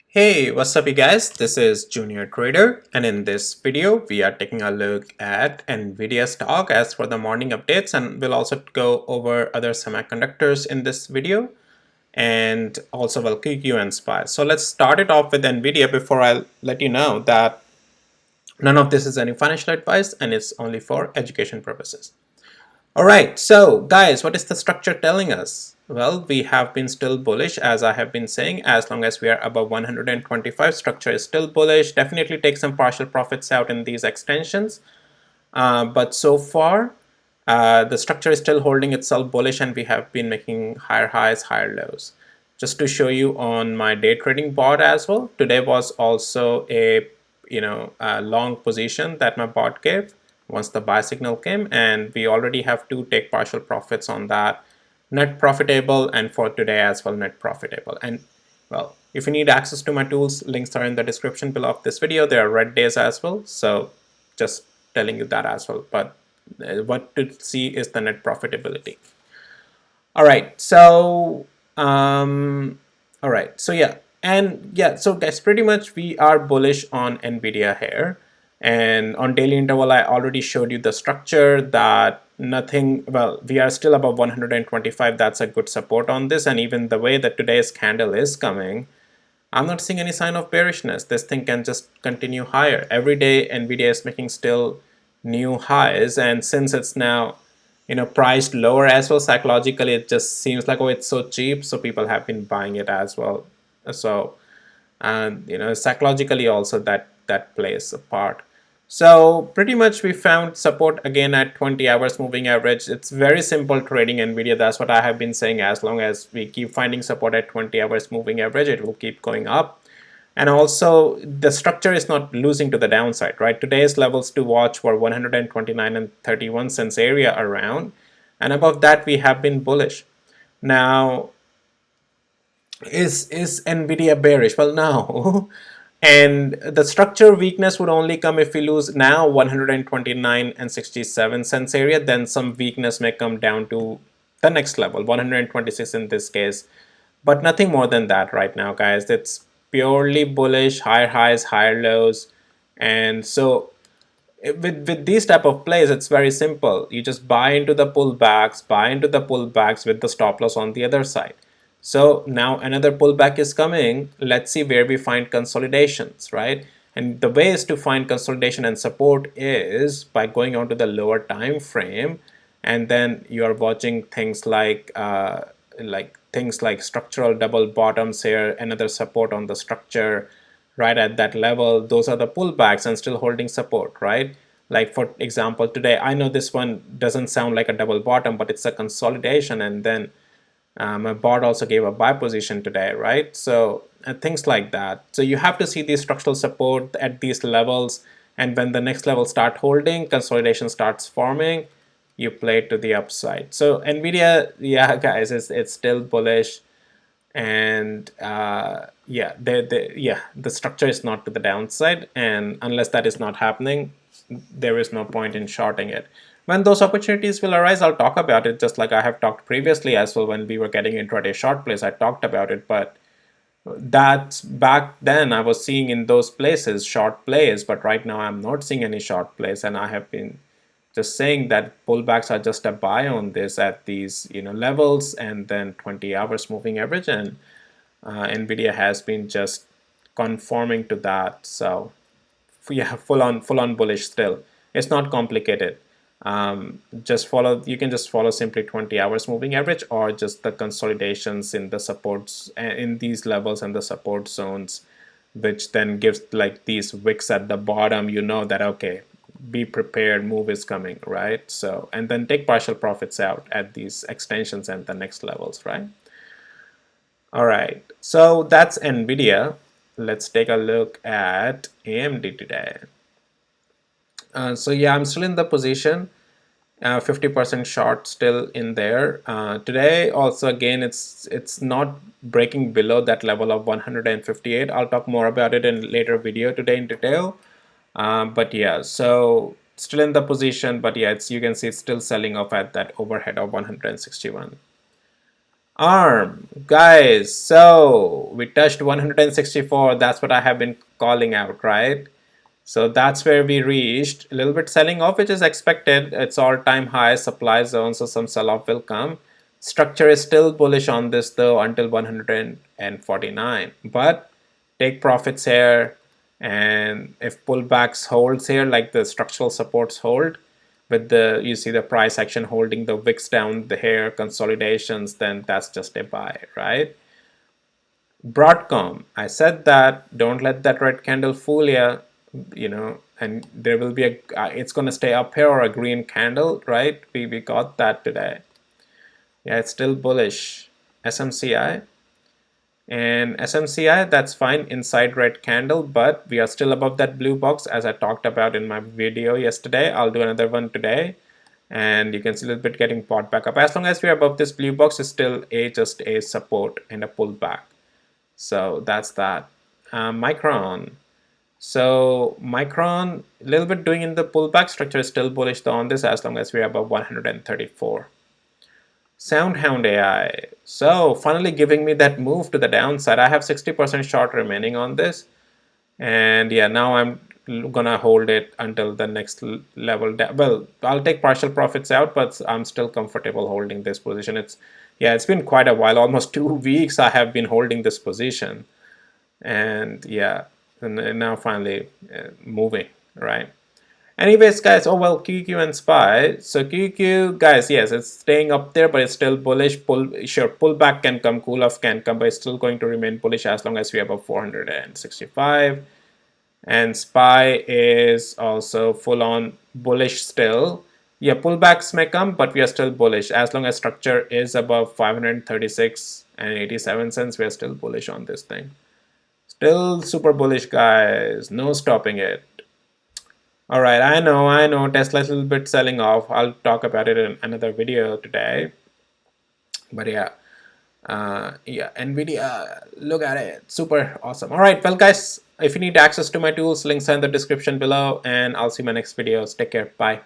Hey, what's up you guys? This is Junior Trader, and in this video we are taking a look at Nvidia stock as for the morning updates, and we'll also go over other semiconductors in this video, and also will QQQ and SPY. So let's start it off with Nvidia before I let you know that none of this is any financial advice and it's only for education purposes. All right, so guys, what is the structure telling us? Well, we have been still bullish, as I have been saying. As long as we are above 125, structure is still bullish. Definitely take some partial profits out in these extensions. But so far, the structure is still holding itself bullish, and we have been making higher highs, higher lows. Just to show you on my day trading bot as well, today was also a long position that my bot gave once the buy signal came, and we already have to take partial profits on that. Net profitable, and for today as well, net profitable. And well, if you need access to my tools, links are in the description below of this video. There are red days as well, so just telling you that as well. But what to see is the net profitability. All right, so all right, so yeah, and yeah, so guys, pretty much we are bullish on Nvidia here, and on daily interval I already showed you the structure that nothing, well, we are still above 125. That's a good support on this, and even the way that today's candle is coming, I'm not seeing any sign of bearishness. This thing can just continue higher. Every day Nvidia is making still new highs, and since it's now priced lower as well, psychologically it just seems like, oh, it's so cheap, so people have been buying it as well. So and psychologically also that plays a part. So pretty much we found support again at 20 hours moving average. It's very simple trading Nvidia. That's what I have been saying. As long as we keep finding support at 20 hours moving average, it will keep going up. And also the structure is not losing to the downside, right? Today's levels to watch were 129 and 31 cents area around, and above that we have been bullish. Now, is Nvidia bearish? Well, no. And the structure weakness would only come if we lose now 129 and 67 cents area. Then some weakness may come down to the next level, 126 in this case, but nothing more than that right now, guys. It's purely bullish, higher highs, higher lows. And so with these type of plays, it's very simple. You just buy into the pullbacks with the stop loss on the other side. So now another pullback is coming. Let's see where we find consolidations, right? And the way is to find consolidation and support is by going on to the lower time frame, and then you are watching things like structural double bottoms here, another support on the structure right at that level. Those are the pullbacks and still holding support, right? Like for example, today, I know this one doesn't sound like a double bottom, but it's a consolidation, and then my bot also gave a buy position today, right? So things like that. So you have to see the structural support at these levels, and when the next level start holding, consolidation starts forming, you play to the upside. So Nvidia, yeah, guys, it's still bullish, and yeah, the structure is not to the downside, and unless that is not happening, there is no point in shorting it. When those opportunities will arise, I'll talk about it, just like I have talked previously as well. When we were getting intraday short plays, I talked about it, but that's back then I was seeing in those places short plays, but right now I'm not seeing any short plays, and I have been just saying that pullbacks are just a buy on this at these levels, and then 20 hours moving average, and Nvidia has been just conforming to that. So yeah, full on bullish still. It's not complicated. Just follow, you can just follow simply 20 hours moving average, or just the consolidations in the supports in these levels and the support zones, which then gives like these wicks at the bottom. You know that, okay, be prepared, move is coming, right? So, and then take partial profits out at these extensions and the next levels, right? All right, so that's Nvidia. Let's take a look at AMD today. So yeah, I'm still in the position, 50% short still in there. Today also, again, it's not breaking below that level of 158. I'll talk more about it in later video today in detail. But yeah, so still in the position, but yeah, you can see it's still selling off at that overhead of 161. ARM, guys, so we touched 164. That's what I have been calling out, right? So that's where we reached. A little bit selling off, which is expected. It's all-time high supply zone, so some sell-off will come. Structure is still bullish on this though until 149. But take profits here, and if pullbacks holds here, like the structural supports hold, with the you see the price action holding the wicks down, the hair consolidations, then that's just a buy, right? Broadcom, I said that don't let that red candle fool you, and there will be it's going to stay up here or a green candle, right? We got that today. Yeah, it's still bullish. SMCI, and SMCI, that's fine inside red candle, but we are still above that blue box as I talked about in my video yesterday. I'll do another one today, and you can see a little bit getting bought back up. As long as we're above this blue box, it's still just a support and a pullback. So that's that. Micron. So Micron, a little bit doing in the pullback. Structure is still bullish though on this as long as we're above 134. SoundHound AI. So finally giving me that move to the downside. I have 60% short remaining on this. And yeah, now I'm gonna hold it until the next level. Well, I'll take partial profits out, but I'm still comfortable holding this position. It's been quite a while, almost 2 weeks I have been holding this position. And yeah, and now finally moving, right? Anyways, guys, oh well, QQ and SPY. So QQ, guys, yes, it's staying up there, but it's still bullish. Sure, pullback can come, cool off can come, but it's still going to remain bullish as long as we have above 465. And SPY is also full on bullish still. Yeah, pullbacks may come, but we are still bullish. As long as structure is above 536 and 87 cents, we are still bullish on this thing. Still super bullish, guys. No stopping it. All right, I know. Tesla's a little bit selling off. I'll talk about it in another video today. But yeah, Nvidia, look at it, super awesome. All right, well, guys, if you need access to my tools, links are in the description below, and I'll see you in my next videos. Take care, bye.